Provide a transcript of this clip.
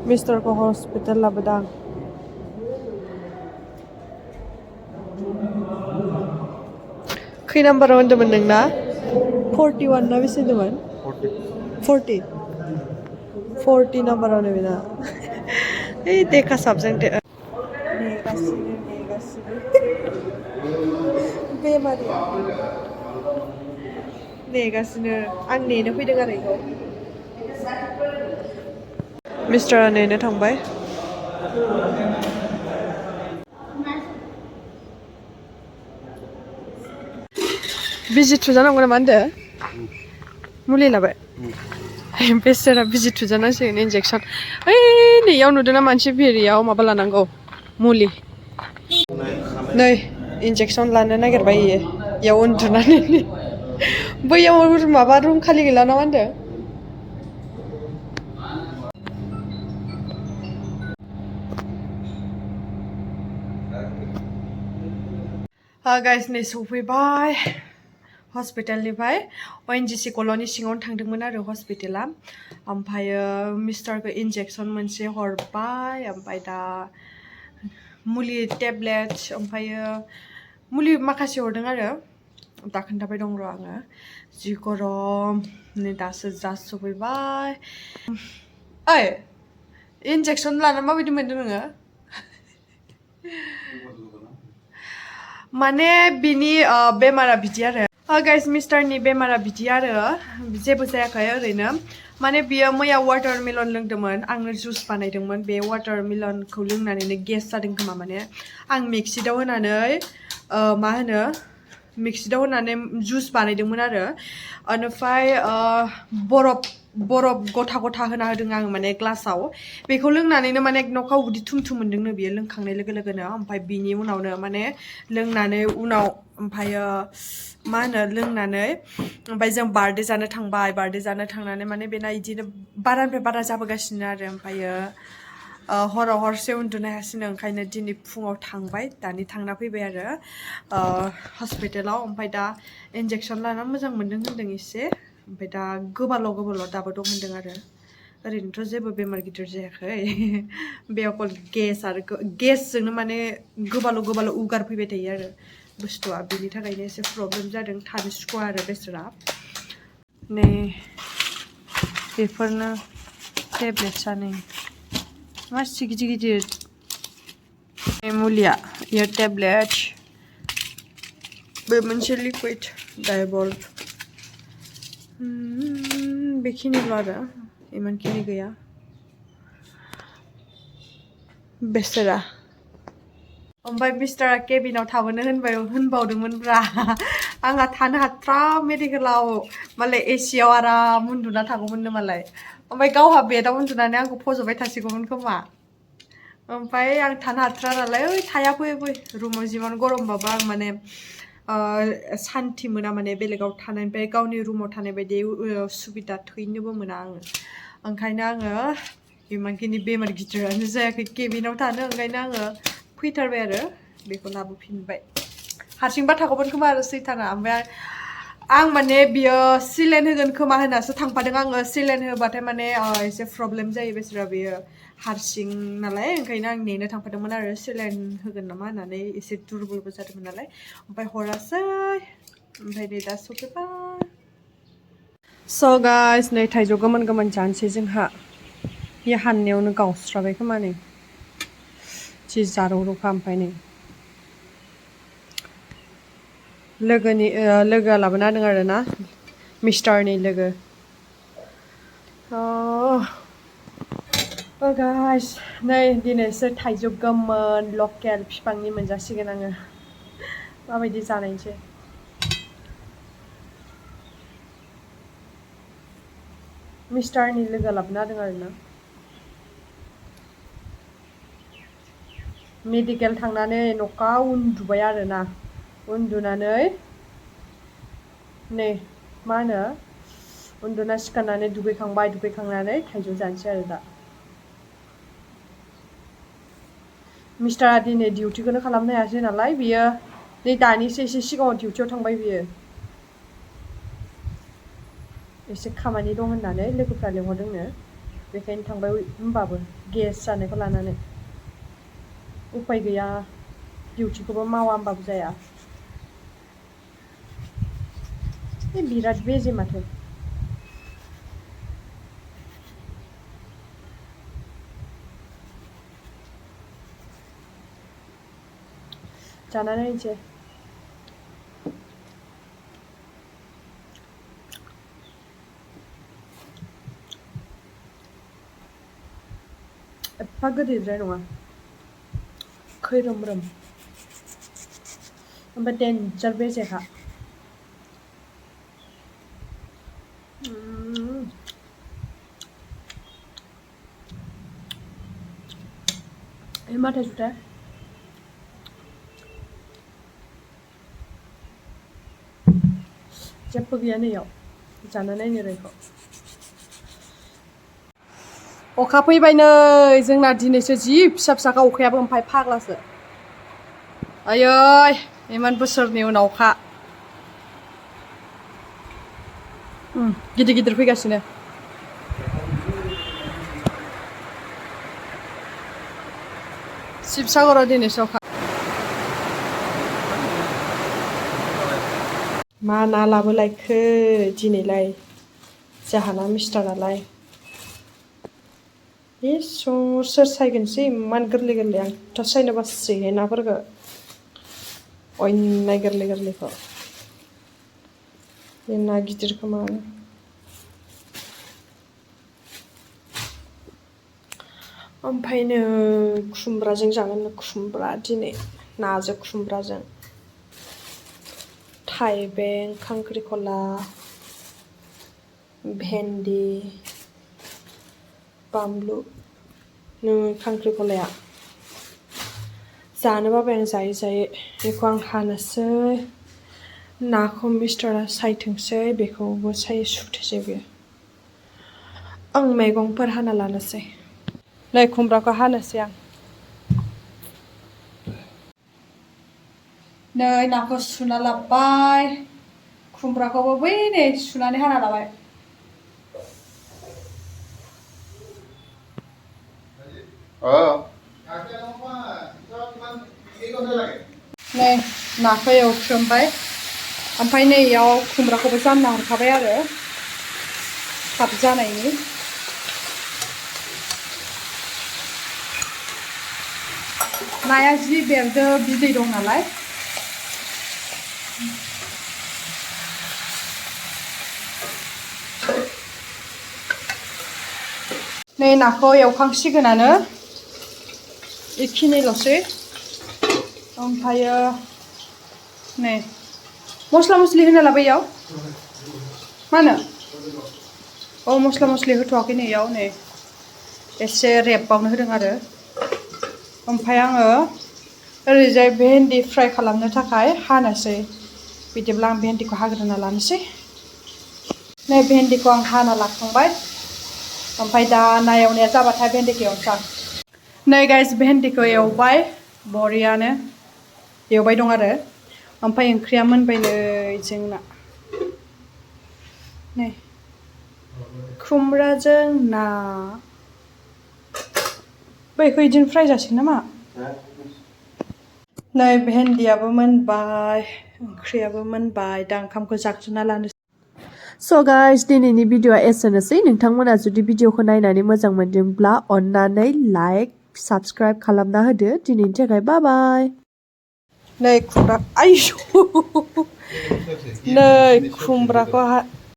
मिस्टारखौ hospital लाबोदां खै नाम्बाराव होन्दोंमोन नोंना 41 ना बेसे होन्दोंमोन 40 नाम्बारावनो बेना ओइ देखा साबजों नेगासिनो बेमारिया नेगासिनो आं नेनो फैदों आरो इखौ मिस्टारा नेनो थांबाय बिजि थुजानांगौ नामा होनदो मुलि लाबाय बेसोरा बिजि थुजानांसिगोन इन्जेक्सन ओइ नैयाव नुदोंना मानसि भिरियाव माबा लानांगौ मुलि नै इन्जेक्सन लानो नागिरबाय इयो इयाव उन्दुनानै बैयाव माबा रुम खालि गैला ना मा होनदों गाइस नै सफैबाय हस्पिटालनिफ्राय ONGC कल'नि सिङावनो थांदोंमोन आरो हस्पिटाला ओमफ्रायो मिस्टारखौ इन्जेक्सन मोनसे हरबाय ओमफ्राय दा मुलि टेब्लेट ओमफ्रायो मुलि माखासे हरदों आरो दा खोन्थाबाय दं र' आङो जि गरम नै दासो जास्ट सफैबाय ओइ इन्जेक्सन लाना माबायदि मोनदों नोङो माने बिनि बेमारा बिदि आरो गाइस मिस्टारनि बेमारा बिदि आरो जेबो जायाखै ओरैनो माने बियो मैया वाटारमेलन लोंदोंमोन आंनो जुस बानायदोंमोन बे वाटारमेलनखौ लोंनानैनो गेस जादों खोमा माने आं मिक्सिडाव होनानै मा होनो मिक्सिडाव होनानै जुस बानायदोंमोन आरो ओनिफ्राय बरफ गथा गथा होना होदों आं माने ग्लासाव बेखौ लोंनानैनो माने नखाव उदै थुमथुम मोनदोंनो बियो लोंखांनाय लोगो लोगोनो ओमफ्राय बिनि उनावनो माने लोंनानै उनाव ओमफ्रायो मा होनो लोंनानै ओमफ्राय जों बार्थडे जानो थांबाय बार्थडे जानो थांनानै माने बेना इदिनो बारानिफ्राय बारा जाबोगासिनो आरो ओमफ्रायो हराव हरसे उन्दुनो हायासिनो ओंखायनो दिनै फुङाव थांबाय दानि थांना फैबाय आरो हस्पिटालाव ओमफ्राय दा इन्जेक्सन लाना मोजां मोनदों होनदों एसे ओमफ्राय दा गोबाल' दाबो दं होनदों आरो ओरैनोथ' जेबो बेमार गिदिर जायाखै बे अकल गेस आरो गेसजोंनो माने गोबाल' उगार फैबाय थायो आरो बुस्थुआ बेनि थाखायनो एसे प्रब्लेम जादों थानो सुखुवा आरो बेसरा नै बेफोरनो टेब्लेट्सआ नै मासि गिदिर मुलिया इयार टेब्लेट बे मोनसे लिकुइड डायबल बेखिनिल' आरो इमानखिनि गैया बेसरा ओमफ्राय मिस्टारा केबिनाव थाबोनो होनबावदोंमोनब्रा आंहा थानो हाथ्रा मेडिकेलाव मालाय एसियाव आराम उन्दुना थागौमोननो मालाय ओमफ्राय गावहा बेदाव उन्दुनानै आंखौ फज'बाय थासिगौमोन खोमा ओमफ्राय आं थानो हाथ्रा नालाय ओइ थाया फै रुमाव जिमान गरमबाबो आं माने सान्थि मोना माने बेलेगाव थानायनिफ्राय गावनि रुमाव थानाय बायदि सुबिदा थैनोबो मोना आङो ओंखायनो आङो इमानखिनि बेमार गिदिरानो जायाखै केबिनाव थानो ओंखायनो आङो फैथारबाय आरो बेखौ लाबोफिनबाय हारसिंबा थागौमोन खोमा आरो सैथाना ओमफ्राय आं माने बियो सिलाइन होगोन खोमा होनासो थांफादों आङो सिलाइन होबाथाय माने एसे प्रब्लेम जायो बेसरा बियो हारसिं नालाय ओंखायनो आं नेनो थांफादोंमोन आरो सिलाइन होगोन नामा होननानै एसे दुरबलबो जादोंमोन नालाय ओमफ्राय हरासै ओमफ्राय नै दा सफैबाय स' गाइस नै थाइजौ गोमोन जानोसै जोंहा बे हाननायावनो गावस्राबाय खोमा नै जि जारौरौखा ओमफ्राय नै लोगोआ लाबोना होदों आरो ना मिस्टारनि लोगो गाइस नै दिनैसो थाइजौ गोमोन लकेल बिफांनि मोनजासिगोन आङो माबायदि जानायसै मिस्टारनि लोगो लाबोना होदों आरो ना मेडिकेल थांनानै न'काव उन्दुबाय आरो ना उन्दुनानै नै मा होनो उन्दुना सिखारनानै दुगैखांनानै थाइजौ जानोसै आरो दा मिस्टारा दिनै डिउटिखौनो खालामनो हायासै नालाय बियो नै दानिसो एसे सिगाङाव डिउटियाव थांबाय बियो एसे खामानि दं होननानै लोगोफ्रा लिंहरदोंनो बेखायनो थांबाय होमबाबो गेस जानायखौ लानानै उपाय गैया डिउटिखौबो मावा होमबाबो जाया बिराद बेजे माथो जानानै नायनोसै एफा गोदैद्राय नङा खैरोमरोम ओमफ्राय डेन्जार बेजेखा माथो जुथा जेबो गैया नैयाव जाना नायनो रैखौ अखा फैबाय नै जोंना दिनैसो जि फिसा फिसाखा अखायाबो ओमफ्राय फाग्लासो आयै इमान बोसोरनि उनाव अखा गिदिर गिदिर फैगासिनो शिबसागराव दिनैसो अखा मा ना लाबोलायखो दिनैलाय जाहाना मिस्टारालाय सोर सायगोनसै इमान गोरलै गोरलै आंथ' सायनो बासैहाय नाफोरखौ अयनाय गोरलै गोरलैखौ बे ना गिदिरखौ मानो ओमफ्रायनो खुमब्राजों जागोन खुमब्रा दिनै नाजों खुमब्राजों थाइबें खांख्रिखला भेन्दि बानलु नै खांख्रिखलाया जानो बाबाय आं जायै जायै बेखौ आं हानोसै नाखौ मिस्टारा सायथोंसै बेखौबो सुथोसै बेयो आं मैगंफोर हाना लानोसै नै खुमब्राखौ हानोसै आं नै नाखौ सुना लाबाय खुमब्राखौबो बै नै सुनानै हाना लाबाय नै नाखौ एवथ्रोमबाय ओमफ्राय नै इयाव खुमब्राखौबो जानना हरखाबाय आरो थाब जानायनि नाया जि बेरदो बिदै दं नालाय नै नाखौ एवखांसिगोनानो बेखिनिल'सै ओमफ्रायो नै मस्ला मस्लि होना लाबाय इयाव मा होनो औ मस्ला मस्लि होथ'वाखै नै इयाव नै एसे रेबबावनो होदों आरो ओमफ्राय आङो ओरैजाय भेन्दि फ्राय खालामनो थाखाय हानोसै बिदिब्ला आं भेन्दिखौ हाग्रोना लानोसै नै भेन्दिखौ आं हाना लाखांबाय ओमफ्राय दा ना एवनाया जाबाथाय भेन्दिखौ एवनोसै आं नै गाइस भेन्दिखौ एवबाय बरियानो एवबाय दं आरो ओमफ्राय ओंख्रिया मोनबाय नै जोंना नै खुमब्राजों ना बैखौ बिदिनो फ्राय जासिगोन नामा नै भेन्दियाबो मोनबाय ओंख्रियाबो मोनबाय दा ओंखामखौ जाग्रोना लानोसै स' गाइस दिनैनि भिडिअ'आ एसेनोसै नोंथांमोना जुदि भिडिअ'खौ नायनानै मोजां मोनदोंब्ला अन्नानै लाइक साबस्क्राइब खालामना होदो दिनैनि थाखाय बाय बाय नै खुमब्रा आयौ नै खुमब्राखौ